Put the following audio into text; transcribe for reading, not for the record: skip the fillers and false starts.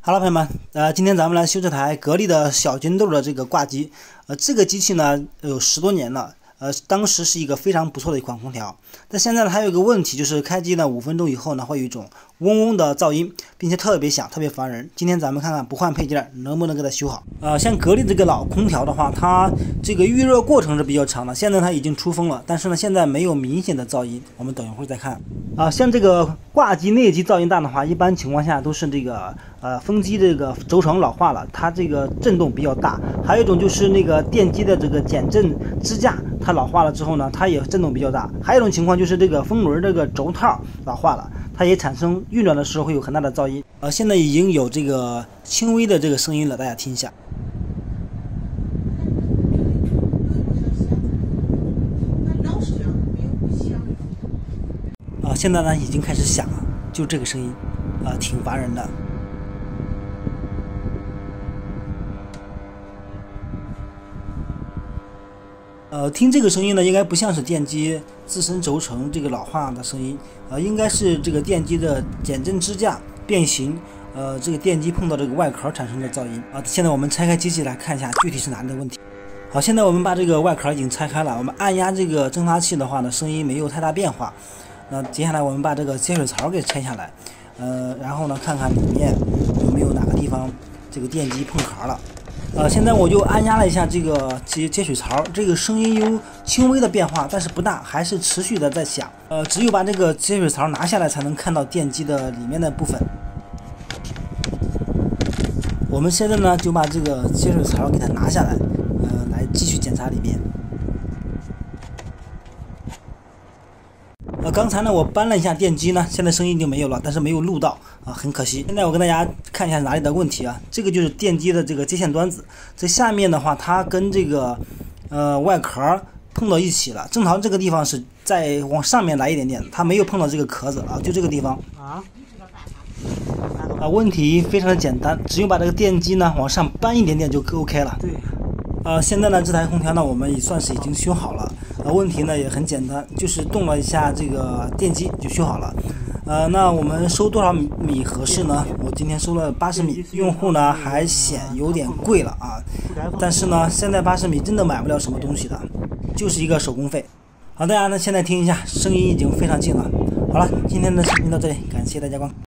Hello， 朋友们，今天咱们来修这台格力的小金豆的这个挂机。这个机器呢有10多年了，当时是一个非常不错的一款空调。但现在呢，它有一个问题，就是开机呢5分钟以后呢，会有一种嗡嗡的噪音，并且特别响，特别烦人。今天咱们看看不换配件能不能给它修好。像格力这个老空调的话，它这个预热过程是比较长的。现在它已经出风了，但是呢，现在没有明显的噪音。我们等一会儿再看。像这个挂机内机噪音大的话，一般情况下都是这个风机这个轴承老化了，它这个震动比较大。还有一种就是那个电机的这个减震支架，它老化了之后呢，它也震动比较大。还有一种情况就是这个风轮这个轴套老化了，它也产生运转的时候会有很大的噪音。现在已经有这个轻微的这个声音了，大家听一下。现在呢已经开始响了，就这个声音，挺烦人的。听这个声音呢，应该不像是电机自身轴承这个老化的声音，应该是这个电机的减震支架变形，这个电机碰到这个外壳产生的噪音。现在我们拆开机器来看一下具体是哪里的问题。好，现在我们把这个外壳已经拆开了，我们按压这个蒸发器的话呢，声音没有太大变化。那接下来我们把这个接水槽给拆下来，然后呢看看里面有没有哪个地方这个电机碰壳了。现在我就按压了一下这个接水槽，这个声音有轻微的变化，但是不大，还是持续的在响。只有把这个接水槽拿下来，才能看到电机的里面的部分。我们现在呢就把这个接水槽给它拿下来，来继续检查里面。刚才呢我搬了一下电机呢，现在声音就没有了，但是没有录到很可惜。现在我跟大家看一下哪里的问题啊，这个就是电机的这个接线端子，这下面的话它跟这个外壳碰到一起了，正常这个地方是再往上面来一点点，它没有碰到这个壳子就这个地方问题非常的简单，只用把这个电机呢往上搬一点点就 OK 了。对。现在呢这台空调呢我们也算是已经修好了，问题呢也很简单，就是动了一下这个电机就修好了。那我们收多少米合适呢？我今天收了80米，用户呢还嫌有点贵了但是呢现在80米真的买不了什么东西的，就是一个手工费。好，大家呢现在听一下，声音已经非常近了。好了，今天的视频到这里，感谢大家观看。